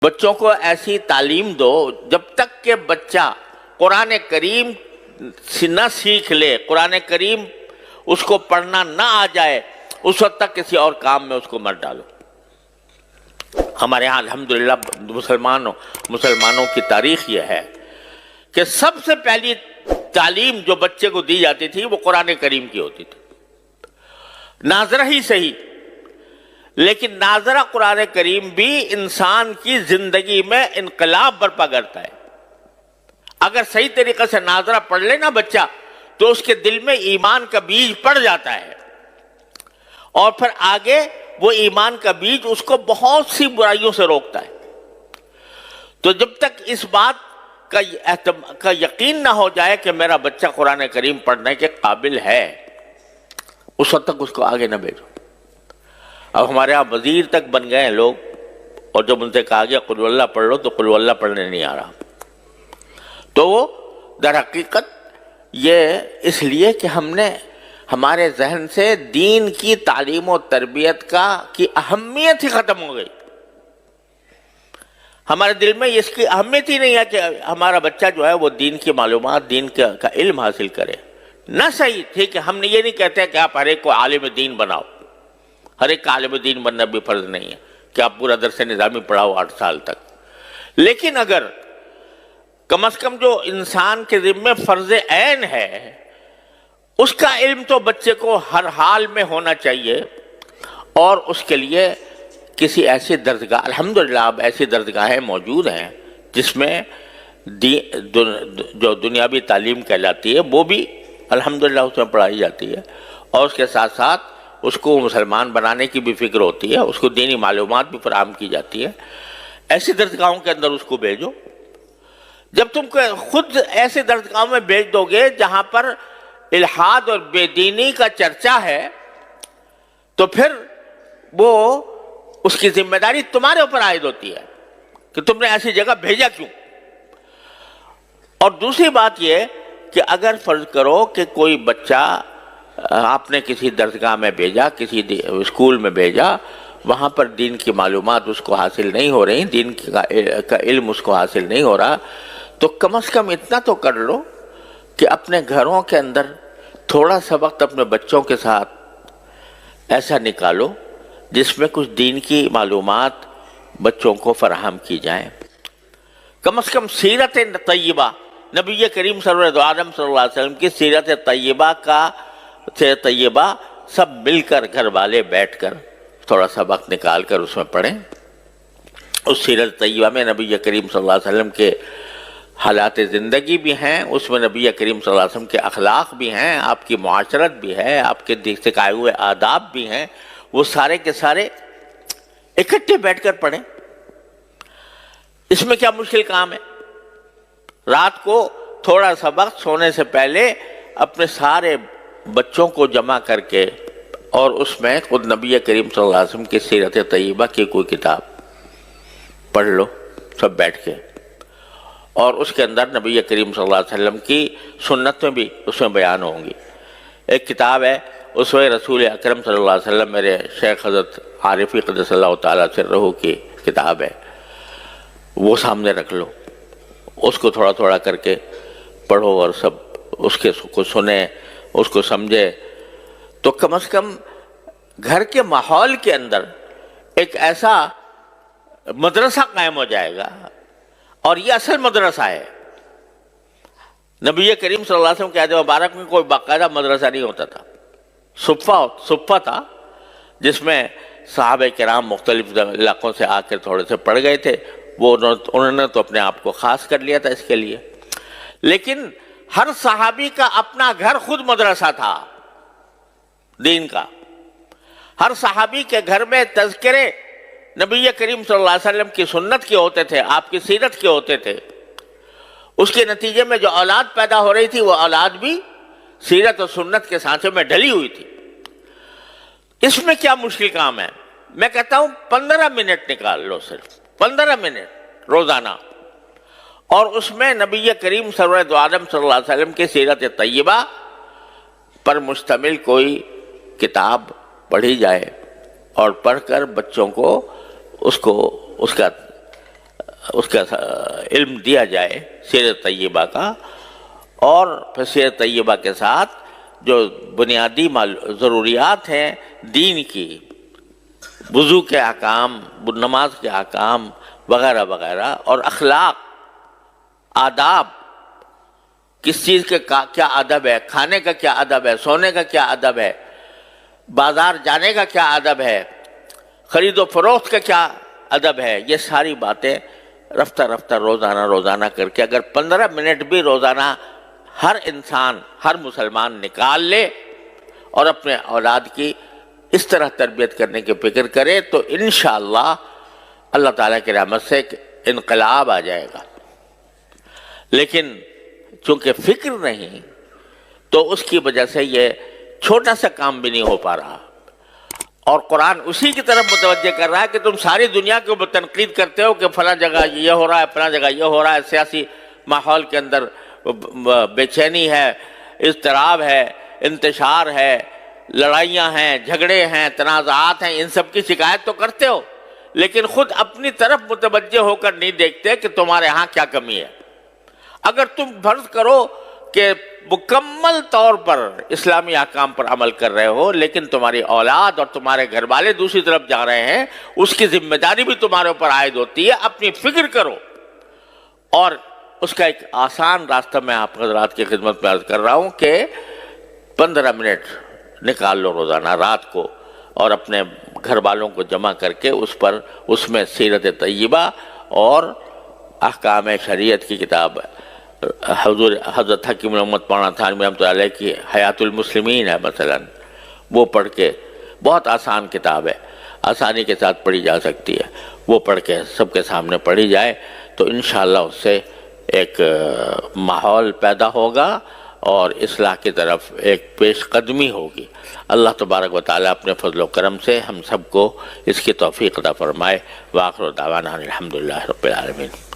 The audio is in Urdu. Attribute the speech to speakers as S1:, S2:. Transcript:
S1: بچوں کو ایسی تعلیم دو جب تک کہ بچہ قرآن کریم نہ سیکھ لے، قرآن کریم اس کو پڑھنا نہ آ جائے، اس وقت تک کسی اور کام میں اس کو مت ڈالو۔ ہمارے ہاں الحمدللہ مسلمانوں کی تاریخ یہ ہے کہ سب سے پہلی تعلیم جو بچے کو دی جاتی تھی وہ قرآن کریم کی ہوتی تھی، ناظرہ ہی صحیح، لیکن ناظرہ قرآن کریم بھی انسان کی زندگی میں انقلاب برپا کرتا ہے۔ اگر صحیح طریقے سے ناظرہ پڑھ لے نا بچہ تو اس کے دل میں ایمان کا بیج پڑ جاتا ہے، اور پھر آگے وہ ایمان کا بیج اس کو بہت سی برائیوں سے روکتا ہے۔ تو جب تک اس بات کا یقین نہ ہو جائے کہ میرا بچہ قرآن کریم پڑھنے کے قابل ہے، اس وقت تک اس کو آگے نہ بھیجو۔ اب ہمارے یہاں وزیر تک بن گئے ہیں لوگ، اور جب ان سے کہا گیا قل ہو اللہ پڑھ لو تو قل ہو اللہ پڑھنے نہیں آ رہا۔ تو وہ در حقیقت یہ اس لیے کہ ہم نے ہمارے ذہن سے دین کی تعلیم و تربیت کی اہمیت ہی ختم ہو گئی۔ ہمارے دل میں اس کی اہمیت ہی نہیں ہے کہ ہمارا بچہ جو ہے وہ دین کی معلومات، دین کا علم حاصل کرے۔ نہ صحیح، ٹھیک ہے، ہم نے یہ نہیں کہتے کہ آپ ہر ایک کو عالم دین بناؤ، ہر ایک کا عالم دین بننا بھی فرض نہیں ہے کہ آپ پورا درس نظامی پڑھاؤ 8 سال تک، لیکن اگر کم از کم جو انسان کے ذمہ فرض عین ہے اس کا علم تو بچے کو ہر حال میں ہونا چاہیے، اور اس کے لیے کسی ایسی درسگاہ، الحمدللہ اب ایسی درسگاہیں موجود ہیں جس میں جو دنیاوی تعلیم کہلاتی ہے وہ بھی الحمدللہ اس میں پڑھائی جاتی ہے، اور اس کے ساتھ ساتھ اس کو مسلمان بنانے کی بھی فکر ہوتی ہے، اس کو دینی معلومات بھی فراہم کی جاتی ہے۔ ایسی درسگاہوں کے اندر اس کو بھیجو۔ جب تم خود ایسے درسگاہوں میں بھیج دو گے جہاں پر الحاد اور بے دینی کا چرچا ہے تو پھر وہ اس کی ذمہ داری تمہارے اوپر عائد ہوتی ہے کہ تم نے ایسی جگہ بھیجا کیوں۔ اور دوسری بات یہ کہ اگر فرض کرو کہ کوئی بچہ آپ نے کسی درسگاہ میں بھیجا، کسی اسکول میں بھیجا، وہاں پر دین کی معلومات اس کو حاصل نہیں ہو رہی، دین کا علم اس کو حاصل نہیں ہو رہا، تو کم از کم اتنا تو کر لو کہ اپنے گھروں کے اندر تھوڑا سا وقت اپنے بچوں کے ساتھ ایسا نکالو جس میں کچھ دین کی معلومات بچوں کو فراہم کی جائیں۔ کم از کم سیرت طیبہ، نبی کریم سرور عالم صلی اللہ علیہ وسلم کی سیرت طیبہ سب مل کر گھر والے بیٹھ کر تھوڑا سا وقت نکال کر اس میں پڑھیں۔ اس سیرت طیبہ میں نبی کریم صلی اللہ علیہ وسلم کے حالات زندگی بھی ہیں، اس میں نبی کریم صلی اللہ علیہ وسلم کے اخلاق بھی ہیں، آپ کی معاشرت بھی ہے، آپ کے سکھائے ہوئے آداب بھی ہیں، وہ سارے کے سارے اکٹھے بیٹھ کر پڑھیں۔ اس میں کیا مشکل کام ہے؟ رات کو تھوڑا سا وقت سونے سے پہلے اپنے سارے بچوں کو جمع کر کے اور اس میں خود نبی کریم صلی اللہ علیہ وسلم کی سیرت طیبہ کی کوئی کتاب پڑھ لو سب بیٹھ کے، اور اس کے اندر نبی کریم صلی اللہ علیہ وسلم کی سنتیں بھی اس میں بیان ہوں گی۔ ایک کتاب ہے اسوہ رسول اکرم صلی اللہ علیہ وسلم، میرے شیخ حضرت عارفی قدس اللہ تعالیٰ سرہ کی کتاب ہے، وہ سامنے رکھ لو، اس کو تھوڑا تھوڑا کر کے پڑھو اور سب اس کو سنیں، اس کو سمجھے، تو کم از کم گھر کے ماحول کے اندر ایک ایسا مدرسہ قائم ہو جائے گا، اور یہ اصل مدرسہ ہے۔ نبی کریم صلی اللہ علیہ وسلم کے عہد مبارک میں کوئی باقاعدہ مدرسہ نہیں ہوتا تھا، صفہ تھا جس میں صحابہ کرام مختلف علاقوں سے آ کر تھوڑے سے پڑھ گئے تھے، وہ انہوں نے تو اپنے آپ کو خاص کر لیا تھا اس کے لیے، لیکن ہر صحابی کا اپنا گھر خود مدرسہ تھا دین کا۔ ہر صحابی کے گھر میں تذکرے نبی کریم صلی اللہ علیہ وسلم کی سنت کے ہوتے تھے، آپ کی سیرت کے ہوتے تھے، اس کے نتیجے میں جو اولاد پیدا ہو رہی تھی وہ اولاد بھی سیرت اور سنت کے سانچے میں ڈلی ہوئی تھی۔ اس میں کیا مشکل کام ہے؟ میں کہتا ہوں 15 منٹ نکال لو، صرف 15 منٹ روزانہ، اور اس میں نبی کریم سرور عالم صلی اللہ علیہ وسلم کی سیرت طیبہ پر مشتمل کوئی کتاب پڑھی جائے، اور پڑھ کر بچوں کو اس کا اس کا علم دیا جائے سیرت طیبہ کا، اور پھر سیرت طیبہ کے ساتھ جو بنیادی ضروریات ہیں دین کی، وضو کے احکام، نماز کے احکام وغیرہ وغیرہ، اور اخلاق، آداب، کس چیز کے کیا ادب ہے، کھانے کا کیا ادب ہے، سونے کا کیا ادب ہے، بازار جانے کا کیا ادب ہے، خرید و فروخت کا کیا ادب ہے، یہ ساری باتیں رفتہ رفتہ روزانہ کر کے اگر 15 منٹ بھی روزانہ ہر انسان، ہر مسلمان نکال لے اور اپنے اولاد کی اس طرح تربیت کرنے کی فکر کرے تو انشاءاللہ اللہ تعالیٰ کی رحمت سے ایک انقلاب آ جائے گا۔ لیکن چونکہ فکر نہیں تو اس کی وجہ سے یہ چھوٹا سا کام بھی نہیں ہو پا رہا، اور قرآن اسی کی طرف متوجہ کر رہا ہے کہ تم ساری دنیا کے اوپر تنقید کرتے ہو کہ فلاں جگہ یہ ہو رہا ہے، فلاں جگہ یہ ہو رہا ہے، سیاسی ماحول کے اندر بے چینی ہے، اضطراب ہے، انتشار ہے، لڑائیاں ہیں، جھگڑے ہیں، تنازعات ہیں، ان سب کی شکایت تو کرتے ہو، لیکن خود اپنی طرف متوجہ ہو کر نہیں دیکھتے کہ تمہارے ہاں کیا کمی ہے۔ اگر تم فرض کرو کہ مکمل طور پر اسلامی احکام پر عمل کر رہے ہو، لیکن تمہاری اولاد اور تمہارے گھر والے دوسری طرف جا رہے ہیں، اس کی ذمہ داری بھی تمہارے اوپر عائد ہوتی ہے۔ اپنی فکر کرو، اور اس کا ایک آسان راستہ میں آپ حضرات کی خدمت میں عرض کر رہا ہوں کہ 15 منٹ نکال لو روزانہ رات کو، اور اپنے گھر والوں کو جمع کر کے اس میں سیرت طیبہ اور احکام شریعت کی کتاب حضرت حکیم محمد مولانا تھانوی رحمۃ اللہ علیہ کی حیات المسلمین ہے مثلا، وہ پڑھ کے، بہت آسان کتاب ہے، آسانی کے ساتھ پڑھی جا سکتی ہے، وہ پڑھ کے سب کے سامنے پڑھی جائے تو انشاءاللہ اس سے ایک ماحول پیدا ہوگا اور اصلاح کی طرف ایک پیش قدمی ہوگی۔ اللہ تبارک و تعالیٰ اپنے فضل و کرم سے ہم سب کو اس کی توفیق عطا فرمائے۔ وآخر دعوانا الحمدللہ رب العالمین۔